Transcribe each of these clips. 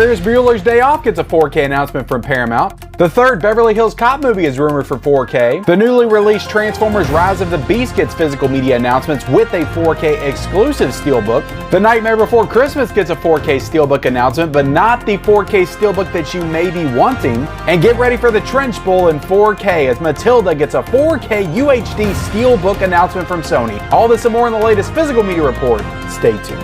Ferris Bueller's Day Off gets a 4K announcement from Paramount. The third Beverly Hills Cop movie is rumored for 4K. The newly released Transformers Rise of the Beast gets physical media announcements with a 4K exclusive steelbook. The Nightmare Before Christmas gets a 4K steelbook announcement, but not the 4K steelbook that you may be wanting. And get ready for the Trench Bowl in 4K as Matilda gets a 4K UHD steelbook announcement from Sony. All this and more in the latest physical media report. Stay tuned.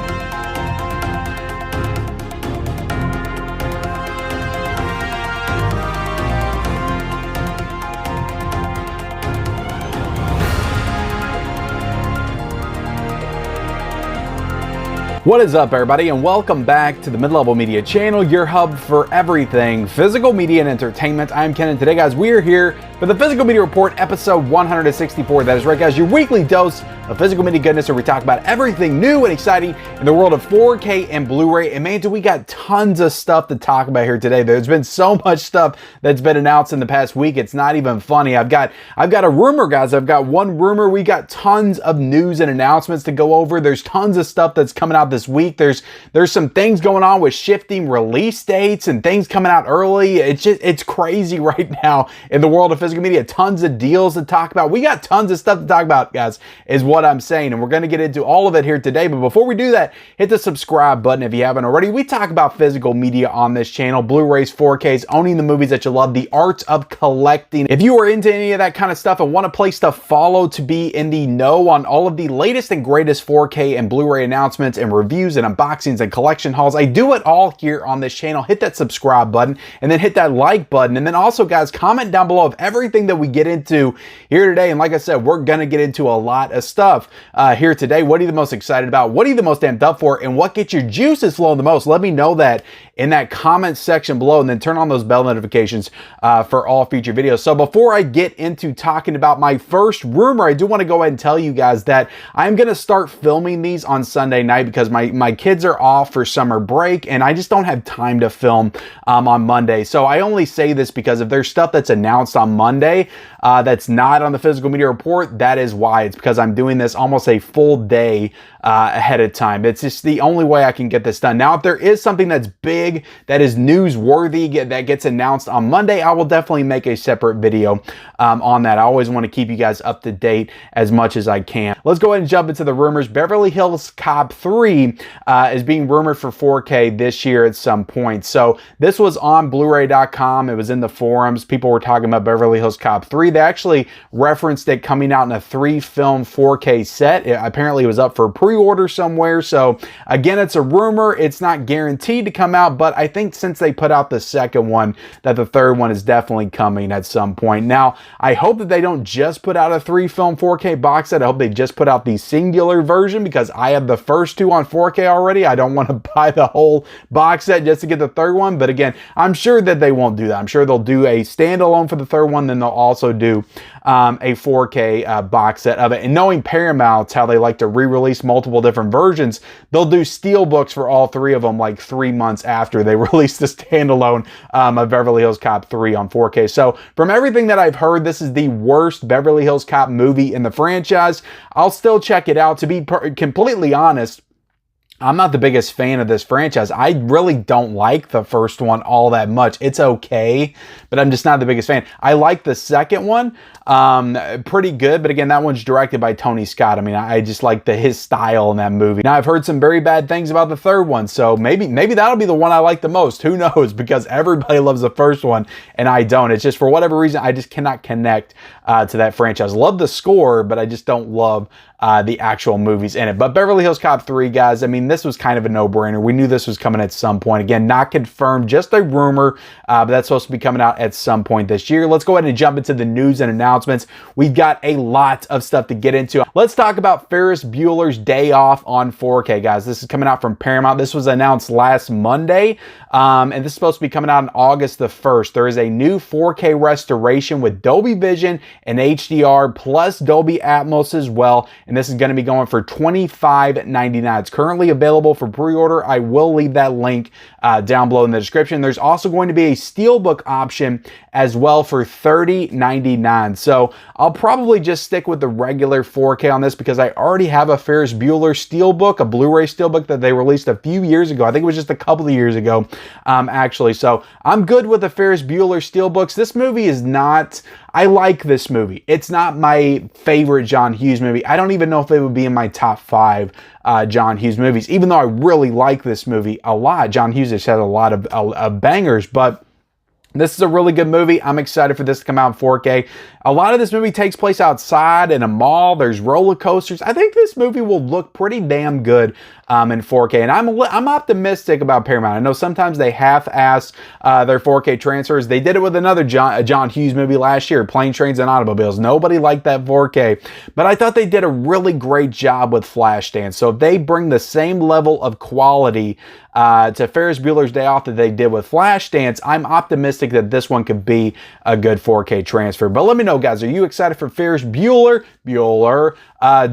What is up, everybody, and welcome back to the Mid-Level Media channel, your hub for everything physical media and entertainment. I'm Ken, and today, guys, we are here for the Physical Media Report, episode 164. That is right, guys, your weekly dose of physical media goodness, where we talk about everything new and exciting in the world of 4K and Blu-ray. And man, do we got tons of stuff to talk about here today. There's been so much stuff that's been announced in the past week. It's not even funny. I've got a rumor, guys. I've got one rumor. We got tons of news and announcements to go over. There's tons of stuff that's coming out this week. There's some things going on with shifting release dates and things coming out early. It's crazy right now in the world of physical media. Tons of deals to talk about. We got tons of stuff to talk about, guys, is what I'm saying, and we're going to get into all of it here today. But before we do that, hit the subscribe button if you haven't already. We talk about physical media on this channel: Blu-rays, 4Ks, owning the movies that you love, the art of collecting. If you are into any of that kind of stuff and want a place to follow to be in the know on all of the latest and greatest 4K and Blu-ray announcements and reviews and unboxings and collection hauls, I do it all here on this channel. Hit that subscribe button and then hit that like button, and then also, guys, comment down below of everything that we get into here today. And like I said, we're gonna get into a lot of stuff here today. What are you the most excited about? What are you the most amped up for? And what gets your juices flowing the most? Let me know that in that comment section below, and then turn on those bell notifications for all future videos. So before I get into talking about my first rumor, I do want to go ahead and tell you guys that I'm going to start filming these on Sunday night because my kids are off for summer break, and I just don't have time to film on Monday. So I only say this because if there's stuff that's announced on Monday that's not on the Physical Media Report, that is why. It's because I'm doing this almost a full day ahead of time. It's just the only way I can get this done. Now, if there is something that's big, that is newsworthy, that gets announced on Monday, I will definitely make a separate video on that. I always want to keep you guys up to date as much as I can. Let's go ahead and jump into the rumors. Beverly Hills Cop 3 is being rumored for 4K this year at some point. So this was on Bluray.com. It was in the forums. People were talking about Beverly Hills Cop 3. They actually referenced it coming out in a 3-film 4K set. Apparently it was up for pre-order somewhere. So again, it's a rumor. It's not guaranteed to come out, but I think since they put out the second one, that the third one is definitely coming at some point. Now, I hope that they don't just put out a 3-film 4K box set. I hope they just put out the singular version, because I have the first two on 4K already. I don't want to buy the whole box set just to get the third one. But again, I'm sure that they won't do that. I'm sure they'll do a standalone for the third one, then they'll also do a 4K box set of it. And knowing Paramount, how they like to re-release multiple different versions, they'll do steelbooks for all three of them like 3 months after they release the standalone of Beverly Hills Cop 3 on 4K. So from everything that I've heard, this is the worst Beverly Hills Cop movie in the franchise. I'll still check it out. To be completely honest, I'm not the biggest fan of this franchise. I really don't like the first one all that much. It's okay, but I'm just not the biggest fan. I like the second one, pretty good, but again, that one's directed by Tony Scott. I mean, I just like his style in that movie. Now, I've heard some very bad things about the third one, so maybe that'll be the one I like the most. Who knows? Because everybody loves the first one, and I don't. It's just, for whatever reason, I just cannot connect to that franchise. Love the score, but I just don't love the actual movies in it. But Beverly Hills Cop 3, guys, I mean, this was kind of a no-brainer. We knew this was coming at some point. Again, not confirmed, just a rumor, but that's supposed to be coming out at some point this year. Let's go ahead and jump into the news and announcements. We've got a lot of stuff to get into. Let's talk about Ferris Bueller's Day Off on 4K, guys. This is coming out from Paramount. This was announced last Monday, and this is supposed to be coming out on August the 1st. There is a new 4K restoration with Dolby Vision and HDR plus Dolby Atmos as well, and this is going to be going for $25.99. It's currently available available for pre-order. I will leave that link down below in the description. There's also going to be a steelbook option as well for $30.99. So I'll probably just stick with the regular 4K on this because I already have a Ferris Bueller steelbook, a Blu-ray steelbook that they released a few years ago. I think it was just a couple of years ago, actually. So I'm good with the Ferris Bueller steelbooks. This movie is not... I like this movie. It's not my favorite John Hughes movie. I don't even know if it would be in my top 5 John Hughes movies, even though I really like this movie a lot. John Hughes has had a lot of bangers, but this is a really good movie. I'm excited for this to come out in 4K. A lot of this movie takes place outside in a mall. There's roller coasters. I think this movie will look pretty damn good in 4K. And I'm optimistic about Paramount. I know sometimes they half-ass their 4K transfers. They did it with another John Hughes movie last year, Planes, Trains, and Automobiles. Nobody liked that 4K. But I thought they did a really great job with Flashdance. So if they bring the same level of quality to Ferris Bueller's Day Off that they did with Flashdance, I'm optimistic that this one could be a good 4K transfer. But let me know, guys, are you excited for Ferris Bueller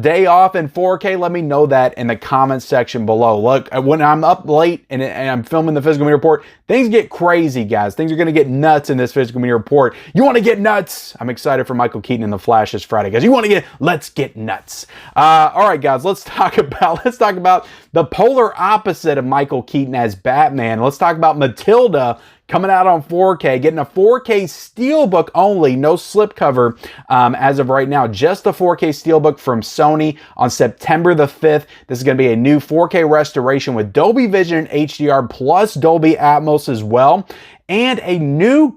Day Off in 4K? Let me know that in the comments section below. Look, when I'm up late and I'm filming the Physical Media Report, things get crazy, guys. Things are going to get nuts in this Physical Media Report. You want to get nuts? I'm excited for Michael Keaton in The Flash this Friday, guys. You want to get... Let's get nuts. All right, guys, let's talk about the polar opposite of Michael Keaton as Batman. Let's talk about Matilda coming out on 4K, getting a 4K steelbook only, no slipcover as of right now, just the 4K steelbook from Sony on September the 5th. This is going to be a new 4K restoration with Dolby Vision and HDR plus Dolby Atmos as well. And a new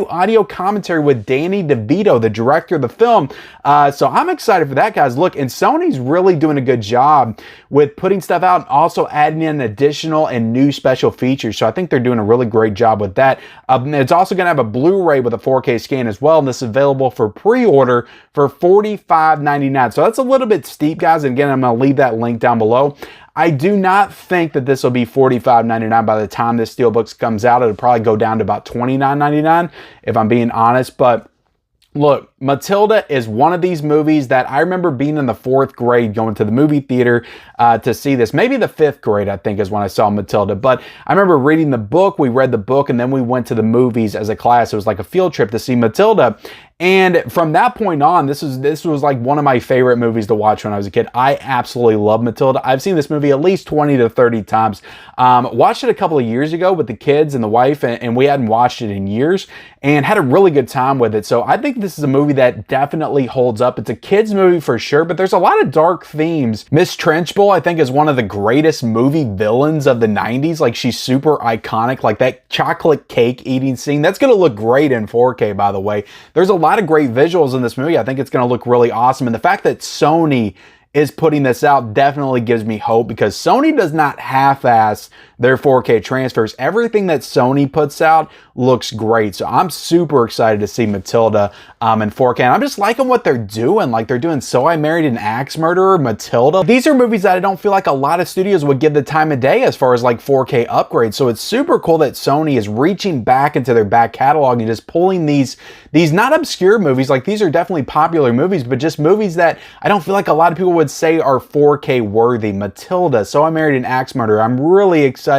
audio commentary with Danny DeVito, the director of the film. So I'm excited for that, guys. Look, and Sony's really doing a good job with putting stuff out and also adding in additional and new special features. So I think they're doing a really great job with that. It's also going to have a Blu-ray with a 4K scan as well. And this is available for pre-order for $45.99. So that's a little bit steep, guys. And again, I'm going to leave that link down below. I do not think that this will be $45.99 by the time this steelbook comes out. It'll probably go down to about $29.99 if I'm being honest. But look, Matilda is one of these movies that I remember being in the 4th grade going to the movie theater to see this. Maybe the 5th grade, I think, is when I saw Matilda. But I remember reading the book. We read the book, and then we went to the movies as a class. It was like a field trip to see Matilda. And from that point on, this was like one of my favorite movies to watch when I was a kid. I absolutely love Matilda. I've seen this movie at least 20 to 30 times. Watched it a couple of years ago with the kids and the wife, and we hadn't watched it in years, and had a really good time with it. So I think this is a movie that definitely holds up. It's a kid's movie for sure, but there's a lot of dark themes. Miss Trenchbull, I think, is one of the greatest movie villains of the 90s. Like, she's super iconic. Like, that chocolate cake eating scene, that's going to look great in 4K, by the way. There's a lot of great visuals in this movie. I think it's going to look really awesome. And the fact that Sony is putting this out definitely gives me hope, because Sony does not half-ass their 4K transfers. Everything that Sony puts out looks great. So I'm super excited to see Matilda in 4K. And I'm just liking what they're doing. Like, they're doing So I Married an Axe Murderer, Matilda. These are movies that I don't feel like a lot of studios would give the time of day as far as like 4K upgrades. So it's super cool that Sony is reaching back into their back catalog and just pulling these not obscure movies. Like, these are definitely popular movies, but just movies that I don't feel like a lot of people would say are 4K worthy. Matilda, So I Married an Axe Murderer. I'm really excited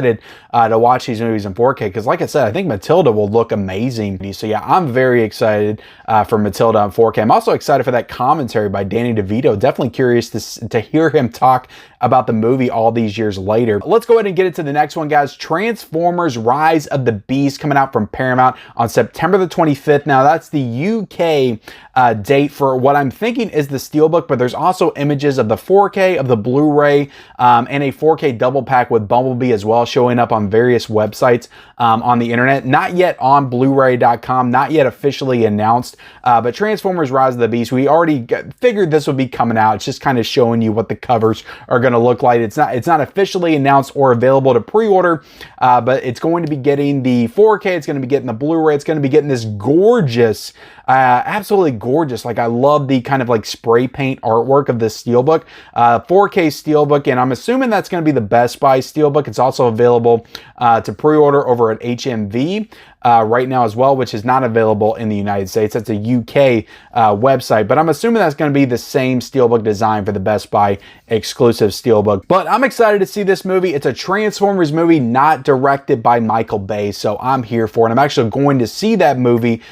to watch these movies in 4K, because like I said, I think Matilda will look amazing. So yeah, I'm very excited for Matilda in 4K. I'm also excited for that commentary by Danny DeVito. Definitely curious to hear him talk about the movie all these years later. Let's go ahead and get into the next one, guys. Transformers Rise of the Beast, coming out from Paramount on September the 25th. Now, that's the UK date for what I'm thinking is the Steelbook, but there's also images of the 4K, of the Blu-ray, and a 4K double pack with Bumblebee as well, showing up on various websites on the internet. Not yet on Bluray.com, not yet officially announced, but Transformers Rise of the Beast, we already figured this would be coming out. It's just kind of showing you what the covers are going to look like. It's not officially announced or available to pre-order, but it's going to be getting the 4K, it's going to be getting the Blu-ray, it's going to be getting this gorgeous Absolutely gorgeous. Like, I love the kind of like spray paint artwork of this steelbook. 4K steelbook, and I'm assuming that's going to be the Best Buy steelbook. It's also available to pre-order over at HMV right now as well, which is not available in the United States. That's a UK website, but I'm assuming that's going to be the same steelbook design for the Best Buy exclusive steelbook. But I'm excited to see this movie. It's a Transformers movie, not directed by Michael Bay, so I'm here for it. I'm actually going to see that movie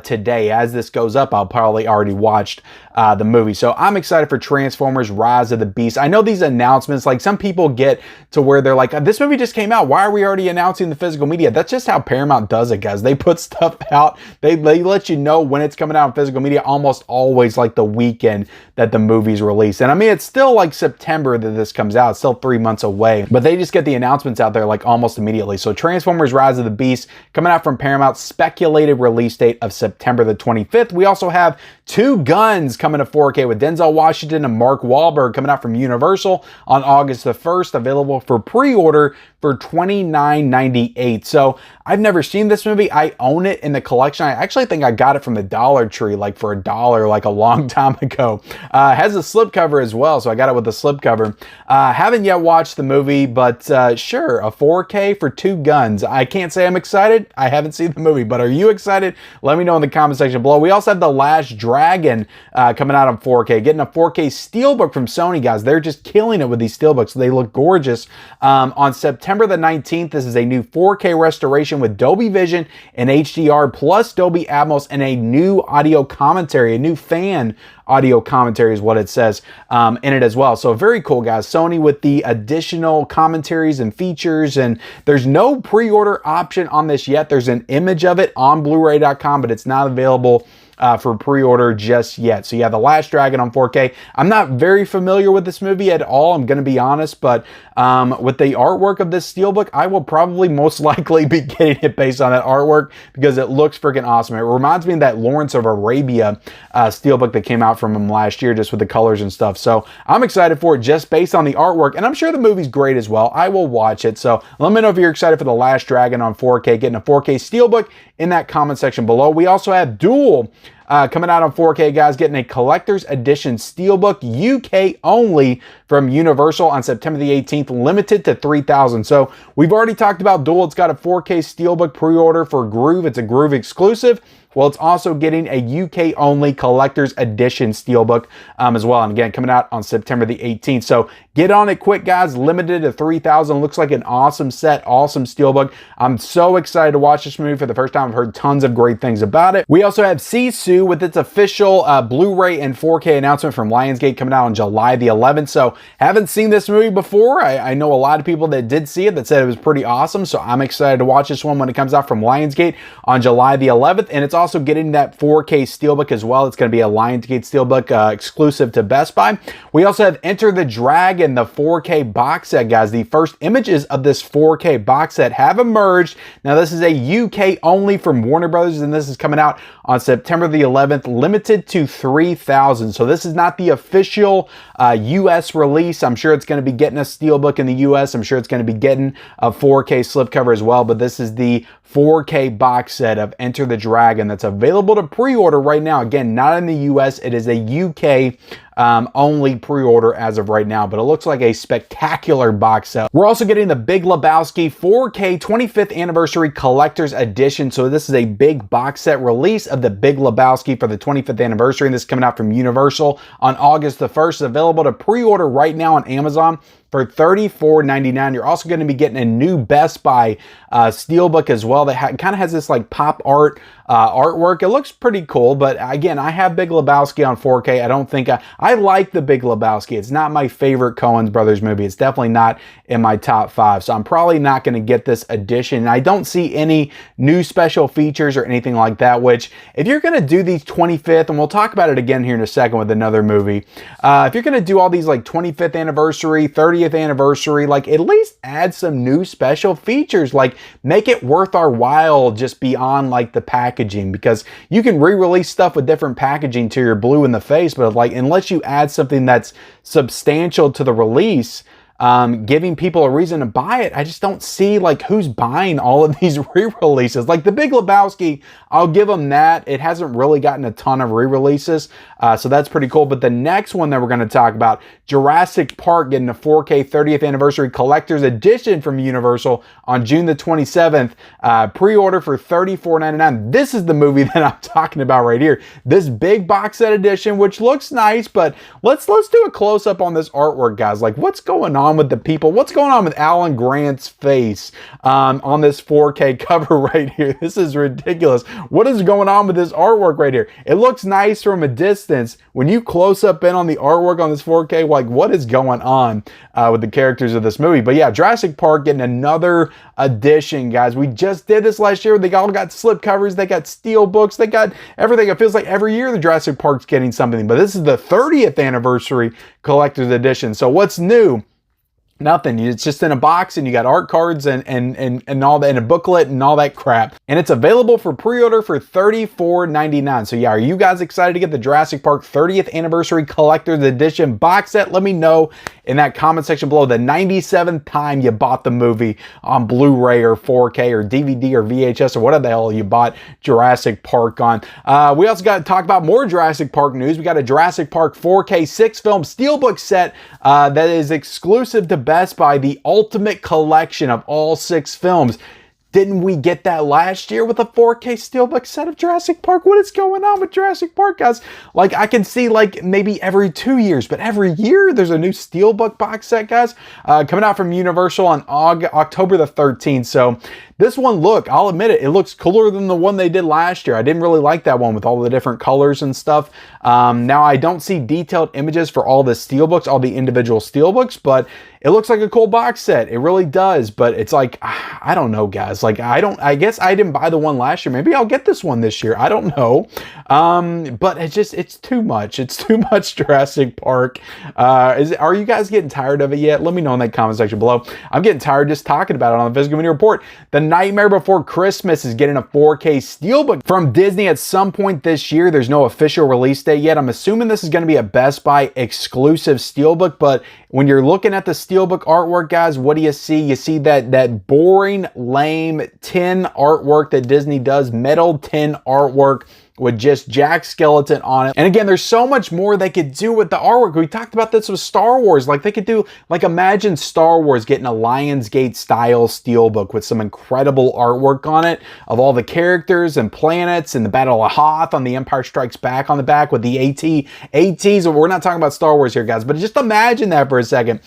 today. As this goes up, I'll probably already watched the movie. So I'm excited for Transformers Rise of the Beast. I know these announcements, like, some people get to where they're like, this movie just came out, why are we already announcing the physical media? That's just how Paramount does it, guys. They put stuff out, they let you know when it's coming out in physical media, almost always like the weekend that the movie's released. And I mean, it's still like September that this comes out. It's still 3 months away, but they just get the announcements out there like almost immediately. So Transformers Rise of the Beast coming out from Paramount, speculated release date of September the 25th. We also have Two Guns coming to 4K with Denzel Washington and Mark Wahlberg coming out from Universal on August the 1st, available for pre-order for $29.98. So I've never seen this movie. I own it in the collection. I actually think I got it from the Dollar Tree, like for $1, like a long time ago. Has a slipcover as well, so I got it with the slipcover. Haven't yet watched the movie, but sure, a 4K for Two Guns. I can't say I'm excited. I haven't seen the movie, but are you excited? Let me know in the comment section below. We also have The Last Dragon coming out on 4K, getting a 4K steelbook from Sony, guys. They're just killing it with these steelbooks. They look gorgeous. On September the 19th, this is a new 4K restoration with Dolby Vision and HDR plus Dolby Atmos and a new audio commentary, a new fan audio commentary is what it says in it as well. So very cool, guys. Sony with the additional commentaries and features, and there's no pre-order option on this yet. There's an image of it on Bluray.com, but it's not available for pre-order just yet. So yeah, The Last Dragon on 4K. I'm not very familiar with this movie at all, I'm going to be honest, but with the artwork of this steelbook, I will probably most likely be getting it based on that artwork because it looks freaking awesome. It reminds me of that Lawrence of Arabia steelbook that came out from him last year, just with the colors and stuff. So I'm excited for it just based on the artwork, and I'm sure the movie's great as well. I will watch it. So let me know if you're excited for The Last Dragon on 4K, getting a 4K steelbook in that comment section below. We also have Duel coming out on 4K, guys, getting a collector's edition steelbook, UK only, from Universal on September the 18th, limited to 3,000. So we've already talked about Duel. It's got a 4K steelbook pre-order for Groove. It's a Groove exclusive. Well, it's also getting a UK only collector's edition steelbook as well. And again, coming out on September the 18th. So get on it quick, guys. Limited to 3,000. Looks like an awesome set, awesome steelbook. I'm so excited to watch this movie for the first time. I've heard tons of great things about it. We also have Sisu with its official Blu-ray and 4K announcement from Lionsgate coming out on July the 11th. So haven't seen this movie before. I know a lot of people that did see it that said it was pretty awesome. So I'm excited to watch this one when it comes out from Lionsgate on July the 11th. And it's also getting that 4K steelbook as well. It's going to be a Lionsgate steelbook exclusive to Best Buy. We also have Enter the Dragon, the 4K box set, guys. The first images of this 4K box set have emerged. Now, this is a UK only from Warner Brothers, and this is coming out on September the 11th, limited to 3,000. So this is not the official US release. I'm sure it's going to be getting a steelbook in the US. I'm sure it's going to be getting a 4K slipcover as well, but this is the 4K box set of Enter the Dragon that's available to pre-order right now. Again, not in the US. It is a UK only pre-order as of right now, but it looks like a spectacular box set. We're also getting the Big Lebowski 4K 25th Anniversary Collector's Edition. So this is a big box set release of the Big Lebowski for the 25th anniversary, and this is coming out from Universal on August the 1st. It's available to pre-order right now on Amazon for $34.99. You're also going to be getting a new Best Buy steelbook as well that kind of has this like pop art artwork. It looks pretty cool, but again, I have Big Lebowski on 4K. I don't think I like the Big Lebowski. It's not my favorite Coen Brothers movie. It's definitely not in my top 5, so I'm probably not going to get this edition. I don't see any new special features or anything like that, which if you're going to do these 25th, and we'll talk about it again here in a second with another movie, if you're going to do all these like 25th anniversary, 30th anniversary, like at least add some new special features, like make it worth our while just beyond like the packaging, because you can re-release stuff with different packaging till you're blue in the face, but like unless you add something that's substantial to the release, giving people a reason to buy it. I just don't see like who's buying all of these re-releases. Like The Big Lebowski, I'll give them that. It hasn't really gotten a ton of re-releases, so that's pretty cool. But the next one that we're going to talk about, Jurassic Park, getting a 4K 30th Anniversary Collector's Edition from Universal on June the 27th. Pre-order for $34.99. This is the movie that I'm talking about right here. This big box set edition, which looks nice, but let's do a close-up on this artwork, guys. Like, what's going on with the people? What's going on with Alan Grant's face on this 4K cover right here? This is ridiculous. What is going on with this artwork right here? It looks nice from a distance. When you close up in on the artwork on this 4K, like, what is going on with the characters of this movie? But yeah, Jurassic Park getting another edition, guys. We just did this last year. They all got slip covers. They got steel books. They got everything. It feels like every year the Jurassic Park's getting something. But this is the 30th Anniversary Collector's Edition. So what's new? Nothing. It's just in a box, and you got art cards and all that, and a booklet and all that crap. And it's available for pre-order for $34.99. So yeah, are you guys excited to get the Jurassic Park 30th Anniversary Collector's Edition box set? Let me know in that comment section below the 97th time you bought the movie on Blu-ray or 4K or DVD or VHS or whatever the hell you bought Jurassic Park on. We also got to talk about more Jurassic Park news. We got a Jurassic Park 4K 6-film steelbook set that is exclusive to Best Buy, the ultimate collection of all 6 films. Didn't we get that last year with a 4K steelbook set of Jurassic Park? What is going on with Jurassic Park, guys? Like, I can see like maybe every 2 years, but every year there's a new steelbook box set, guys, coming out from Universal on October the 13th. So this one, look, I'll admit it, it looks cooler than the one they did last year. I didn't really like that one with all the different colors and stuff. Now, I don't see detailed images for all the steelbooks, all the individual steelbooks, but it looks like a cool box set. It really does, but it's like, I don't know, guys. Like, I guess I didn't buy the one last year. Maybe I'll get this one this year. I don't know. But it's too much. It's too much Jurassic Park. Are you guys getting tired of it yet? Let me know in that comment section below. I'm getting tired just talking about it on the Physical Media Report. The Nightmare Before Christmas is getting a 4K steelbook from Disney at some point this year. There's no official release date yet. I'm assuming this is going to be a Best Buy exclusive steelbook, but when you're looking at the steelbook artwork, guys, what do you see? You see that boring, lame tin artwork that Disney does, metal tin artwork with just Jack Skeleton on it. And again, there's so much more they could do with the artwork. We talked about this with Star Wars. Like, they could do, like, imagine Star Wars getting a Lionsgate style steelbook with some incredible artwork on it of all the characters and planets and the Battle of Hoth on the Empire Strikes Back on the back with the ATs. We're not talking about Star Wars here, guys, but just imagine that for a second.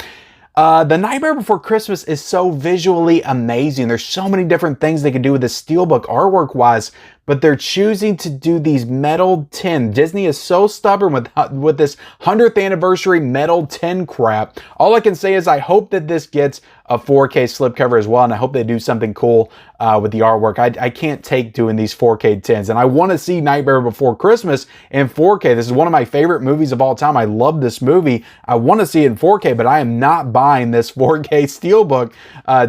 The Nightmare Before Christmas is so visually amazing. There's so many different things they could do with this steelbook artwork-wise, but they're choosing to do these metal tin. Disney is so stubborn with this 100th anniversary metal tin crap. All I can say is I hope that this gets a 4K slipcover as well, and I hope they do something cool with the artwork. I can't take doing these 4K tins, and I want to see Nightmare Before Christmas in 4K. This is one of my favorite movies of all time. I love this movie. I want to see it in 4K, but I am not buying this 4K steelbook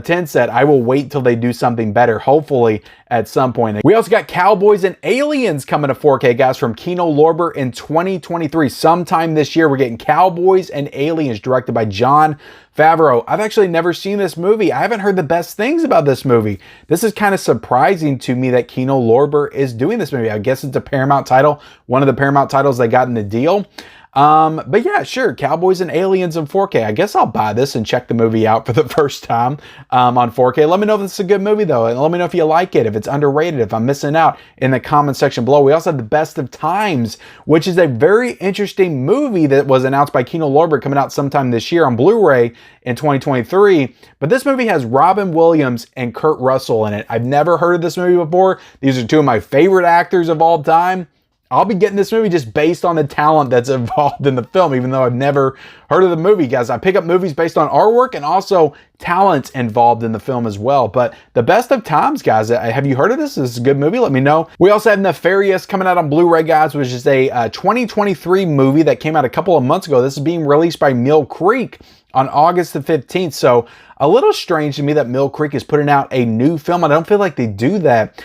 tin set. I will wait till they do something better, hopefully at some point. We also got Cowboys and Aliens coming to 4K, guys, from Kino Lorber in 2023. Sometime this year, we're getting Cowboys and Aliens, directed by Jon Favreau. I've actually never seen this movie. I haven't heard the best things about this movie. This is kind of surprising to me that Kino Lorber is doing this movie. I guess it's a Paramount title, one of the Paramount titles they got in the deal. But yeah, sure, Cowboys and Aliens in 4K. I guess I'll buy this and check the movie out for the first time on 4K. Let me know if it's a good movie, though, and let me know if you like it, if it's underrated, if I'm missing out in the comment section below. We also have The Best of Times, which is a very interesting movie that was announced by Kino Lorber, coming out sometime this year on Blu-ray in 2023. But this movie has Robin Williams and Kurt Russell in it. I've never heard of this movie before. These are two of my favorite actors of all time. I'll be getting this movie just based on the talent that's involved in the film, even though I've never heard of the movie, guys. I pick up movies based on artwork and also talent involved in the film as well. But The Best of Times, guys, have you heard of this? This is a good movie. Let me know. We also have Nefarious coming out on Blu-ray, guys, which is a 2023 movie that came out a couple of months ago. This is being released by Mill Creek on August the 15th. So a little strange to me that Mill Creek is putting out a new film. I don't feel like they do that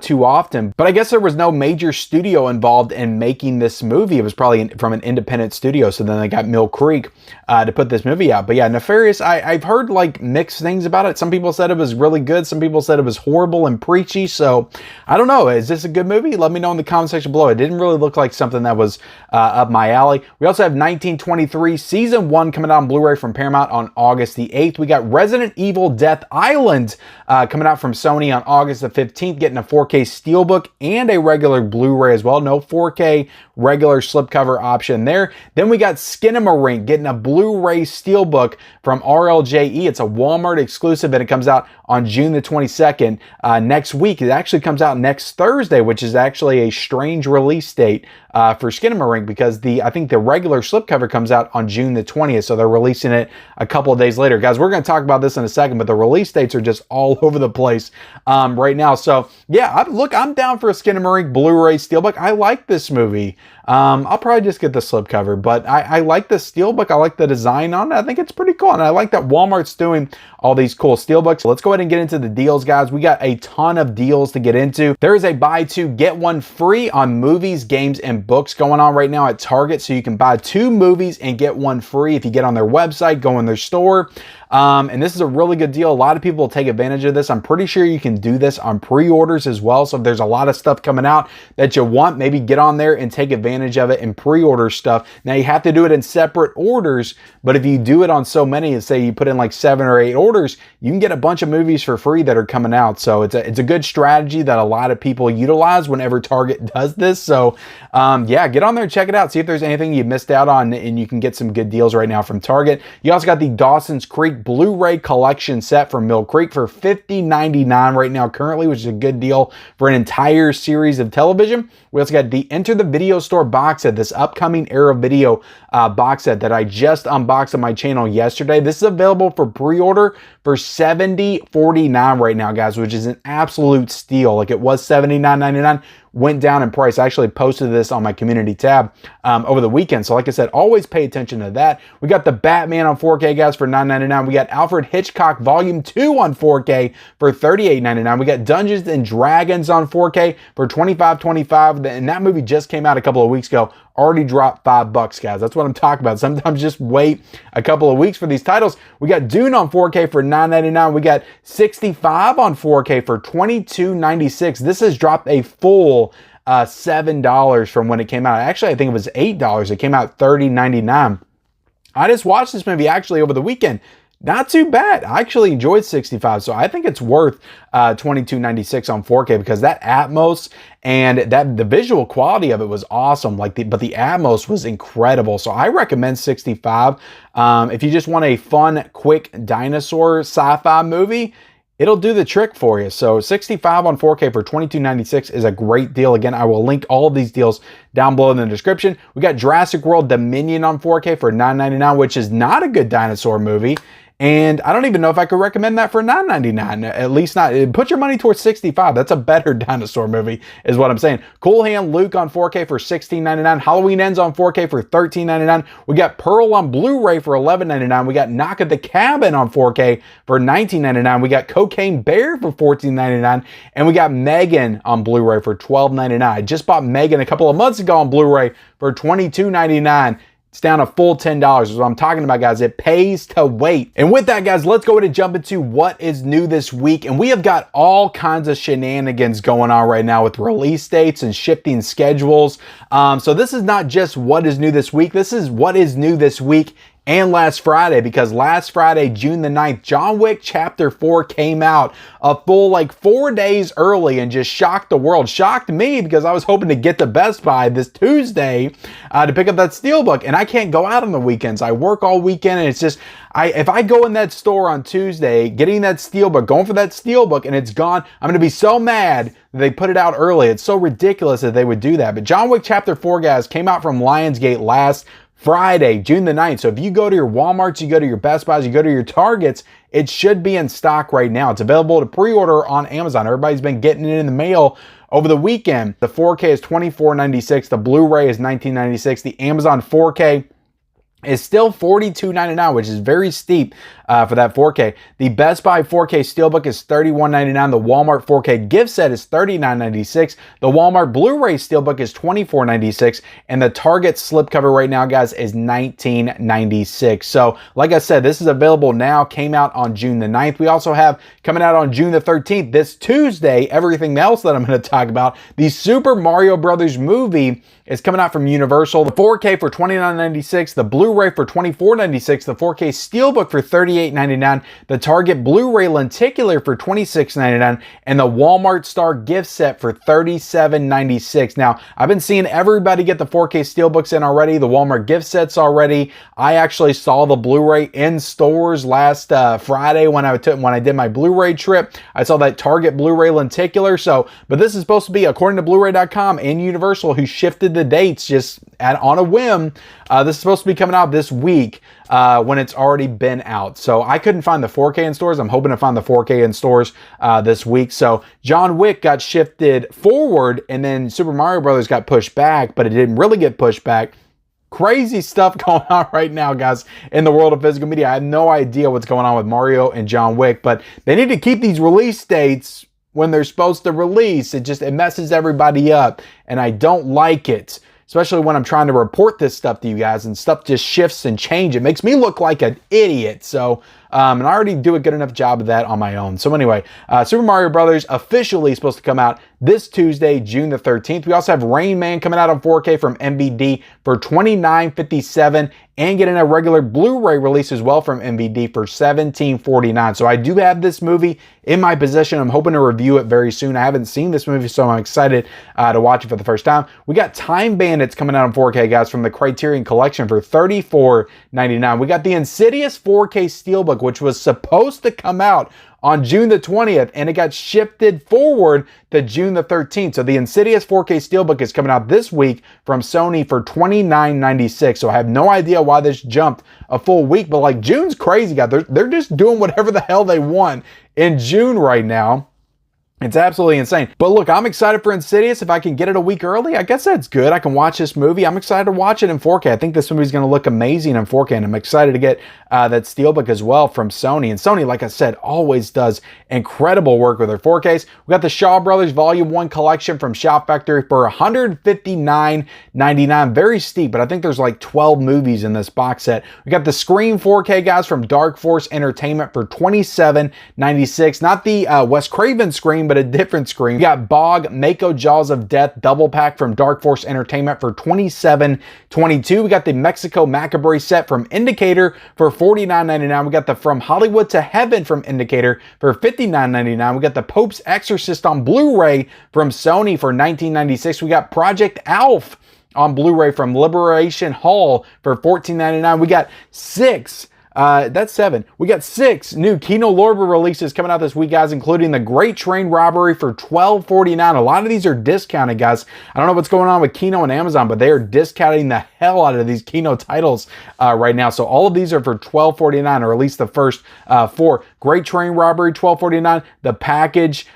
too often. But I guess there was no major studio involved in making this movie. It was probably from an independent studio. So then they got Mill Creek to put this movie out. But yeah, Nefarious, I've heard like mixed things about it. Some people said it was really good. Some people said it was horrible and preachy. So I don't know. Is this a good movie? Let me know in the comment section below. It didn't really look like something that was up my alley. We also have 1923 Season 1 coming out on Blu-ray from Paramount on August the 8th. We got Resident Evil Death Island coming out from Sony on August the 15th, getting a 4K Steelbook and a regular Blu-ray as well. No 4K regular slipcover option there. Then we got Skinamarink getting a Blu-ray Steelbook from RLJE. It's a Walmart exclusive and it comes out on June the 22nd next week. It actually comes out next Thursday, which is actually a strange release date for Skinamarink because I think the regular slipcover comes out on June the 20th, so they're releasing it a couple of days later. Guys, we're going to talk about this in a second, but the release dates are just all over the place right now. So yeah, I'm down for a Skinamarink Blu-ray Steelbook. I like this movie. I'll probably just get the slipcover, but I like the Steelbook. I like the design on it. I think it's pretty cool, and I like that Walmart's doing all these cool Steelbooks. Let's go ahead and get into the deals, guys. We got a ton of deals to get into. There is a buy two, get one free on movies, games, and books going on right now at Target, so you can buy 2 movies and get 1 free if you get on their website, go in their store. And this is a really good deal. A lot of people will take advantage of this. I'm pretty sure you can do this on pre-orders as well. So if there's a lot of stuff coming out that you want, maybe get on there and take advantage of it and pre-order stuff. Now you have to do it in separate orders, but if you do it on so many, and say you put in like 7 or 8 orders, you can get a bunch of movies for free that are coming out. So it's a good strategy that a lot of people utilize whenever Target does this. So yeah, get on there and check it out. See if there's anything you missed out on, and you can get some good deals right now from Target. You also got the Dawson's Creek Blu-ray collection set from Mill Creek for $50.99 right now currently, which is a good deal for an entire series of television. We also got the Enter the Video Store box set, this upcoming era video box set that I just unboxed on my channel yesterday. This is available for pre-order for $70.49 right now, guys, which is an absolute steal. Like, it was $79.99. Went down in price. I actually posted this on my community tab over the weekend. So like I said, always pay attention to that. We got the Batman on 4K, guys, for $9.99. We got Alfred Hitchcock Volume 2 on 4K for $38.99. We got Dungeons and Dragons on 4K for $25.25. And that movie just came out a couple of weeks ago. Already dropped $5, guys. That's what I'm talking about. Sometimes just wait a couple of weeks for these titles. We got Dune on 4K for $9.99. We got 65 on 4K for $22.96. This has dropped a full $7 from when it came out. Actually, I think it was $8. It came out $30.99. I just watched this movie actually over the weekend. Not too bad. I actually enjoyed 65, so I think it's worth $22.96 on 4K because that Atmos and the visual quality of it was awesome. But the Atmos was incredible. So I recommend 65. If you just want a fun, quick dinosaur sci-fi movie, it'll do the trick for you. So 65 on 4K for $22.96 is a great deal. Again, I will link all of these deals down below in the description. We got Jurassic World Dominion on 4K for $9.99, which is not a good dinosaur movie. And I don't even know if I could recommend that for $9.99. At least not. Put your money towards 65. That's a better dinosaur movie, is what I'm saying. Cool Hand Luke on 4K for $16.99. Halloween Ends on 4K for $13.99. We got Pearl on Blu-ray for $11.99. We got Knock at the Cabin on 4K for $19.99. We got Cocaine Bear for $14.99. And we got Megan on Blu-ray for $12.99. I just bought Megan a couple of months ago on Blu-ray for $22.99. It's down a full $10. That's what I'm talking about, guys. It pays to wait. And with that, guys, let's go ahead and jump into what is new this week. And we have got all kinds of shenanigans going on right now with release dates and shifting schedules. So this is not just what is new this week. This is what is new this week and last Friday, because last Friday, June the 9th, John Wick Chapter 4 came out a full 4 days early and just shocked the world. Shocked me because I was hoping to get to Best Buy this Tuesday to pick up that Steelbook, and I can't go out on the weekends. I work all weekend, and it's just, if I go in that store on Tuesday, getting that Steelbook, going for that Steelbook, and it's gone, I'm going to be so mad that they put it out early. It's so ridiculous that they would do that. But John Wick Chapter 4, guys, came out from Lionsgate last Friday, June the 9th. So if you go to your Walmarts, you go to your Best Buys, you go to your Targets, it should be in stock right now. It's available to pre-order on Amazon. Everybody's been getting it in the mail over the weekend. The 4K is $24.96. The Blu-ray is $19.96. The Amazon 4K is still $42.99, which is very steep for that 4K. The Best Buy 4K Steelbook is $31.99. The Walmart 4K gift set is $39.96. The Walmart Blu-ray Steelbook is $24.96. And the Target slipcover right now, guys, is $19.96. So, like I said, this is available now. Came out on June the 9th. We also have coming out on June the 13th, this Tuesday, everything else that I'm going to talk about. The Super Mario Brothers movie is coming out from Universal. The 4K for $29.96, the Blu-ray for $24.96, the 4K Steelbook for $38.99, the Target Blu-ray Lenticular for $26.99, and the Walmart Star gift set for $37.96. Now, I've been seeing everybody get the 4K Steelbooks in already, the Walmart gift sets already. I actually saw the Blu-ray in stores last Friday when I did my Blu-ray trip. I saw that Target Blu-ray Lenticular. So, but this is supposed to be, according to Blu-ray.com and Universal, who shifted the dates just on a whim. This is supposed to be coming out this week when it's already been out. So I couldn't find the 4K in stores. I'm hoping to find the 4K in stores this week. So John Wick got shifted forward, and then Super Mario Brothers got pushed back, but it didn't really get pushed back. Crazy stuff going on right now, guys, in the world of physical media. I have no idea what's going on with Mario and John Wick, but they need to keep these release dates when they're supposed to release. It messes everybody up, and I don't like it, especially when I'm trying to report this stuff to you guys and stuff just shifts and changes. It makes me look like an idiot. So, and I already do a good enough job of that on my own. So anyway, Super Mario Brothers officially supposed to come out this Tuesday, June the 13th. We also have Rain Man coming out on 4K from MVD for $29.57 and getting a regular Blu-ray release as well from MVD for $17.49. So I do have this movie in my possession. I'm hoping to review it very soon. I haven't seen this movie, so I'm excited to watch it for the first time. We got Time Bandits coming out on 4K, guys, from the Criterion Collection for $34.99. We got the Insidious 4K Steelbook, which was supposed to come out on June the 20th, and it got shifted forward to June the 13th. So the Insidious 4K Steelbook is coming out this week from Sony for $29.96. So I have no idea why this jumped a full week, but like June's crazy, guys. They're just doing whatever the hell they want in June right now. It's absolutely insane. But look, I'm excited for Insidious. If I can get it a week early, I guess that's good. I can watch this movie. I'm excited to watch it in 4K. I think this movie's going to look amazing in 4K, and I'm excited to get that Steelbook as well from Sony. And Sony, like I said, always does incredible work with their 4Ks. We got the Shaw Brothers Volume 1 collection from Shout Factory for $159.99. Very steep, but I think there's like 12 movies in this box set. We got the Scream 4K, guys, from Dark Force Entertainment for $27.96. Not the Wes Craven Scream, but a different Scream. We got Bog Mako Jaws of Death double pack from Dark Force Entertainment for $27.22. We got the Mexico Macabre set from Indicator for $49.99. We got the From Hollywood to Heaven from Indicator for $59.99. We got the Pope's Exorcist on Blu-ray from Sony for $19.96. We got Project Alf on Blu-ray from Liberation Hall for $14.99. We got that's 7. We got 6 new Kino Lorber releases coming out this week, guys, including The Great Train Robbery for $12.49. A lot of these are discounted, guys. I don't know what's going on with Kino and Amazon, but they are discounting the hell out of these Kino titles right now. So all of these are for $12.49, or at least the first 4. Great Train Robbery, $12.49. The Package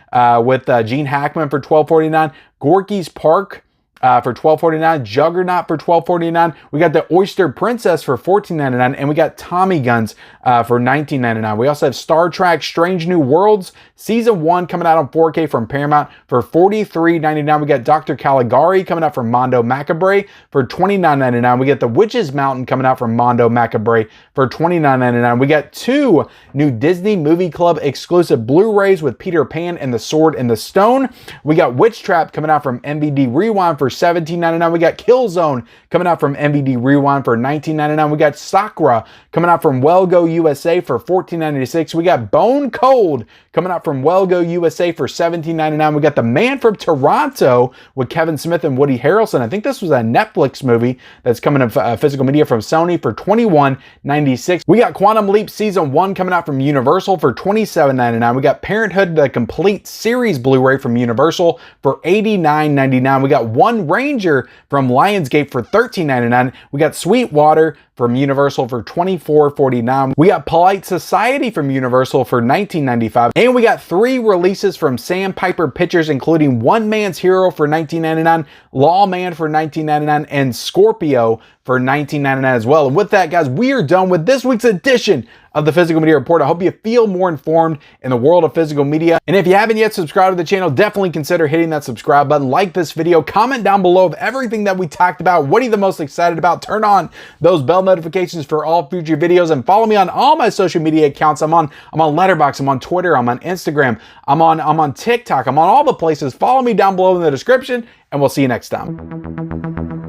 with Gene Hackman for $12.49. Gorky's Park for $12.49, Juggernaut for $12.49. We got the Oyster Princess for $14.99, and we got Tommy Guns for $19.99. We also have Star Trek Strange New Worlds Season 1 coming out on 4K from Paramount for $43.99. We got Dr. Caligari coming out from Mondo Macabre for $29.99. We got The Witch's Mountain coming out from Mondo Macabre for $29.99. We got 2 new Disney Movie Club exclusive Blu-rays with Peter Pan and the Sword and the Stone. We got Witch Trap coming out from MVD Rewind for $17.99. We got Killzone coming out from MVD Rewind for $19.99. We got Sakura coming out from Well Go USA for $14.96. We got Bone Cold coming out from Well Go USA for $17.99. We got The Man from Toronto with Kevin Smith and Woody Harrelson. I think this was a Netflix movie that's coming to physical media from Sony for $21.96. We got Quantum Leap Season 1 coming out from Universal for $27.99. We got Parenthood, the complete series Blu-ray from Universal for $89.99. We got One Ranger from Lionsgate for $13.99. We got Sweetwater from Universal for $24.49. We got Polite Society from Universal for $19.95. And we got 3 releases from Sandpiper Pictures, including One Man's Hero for $19.99, Lawman for $19.99, and Scorpio for $19.99 as well. And with that, guys, we are done with this week's edition of the Physical Media Report. I hope you feel more informed in the world of physical media. And if you haven't yet subscribed to the channel, definitely consider hitting that subscribe button, like this video, comment down below of everything that we talked about. What are you the most excited about? Turn on those bell notifications for all future videos and follow me on all my social media accounts. I'm on Letterboxd, I'm on Twitter, I'm on Instagram, I'm on TikTok, I'm on all the places. Follow me down below in the description, and we'll see you next time.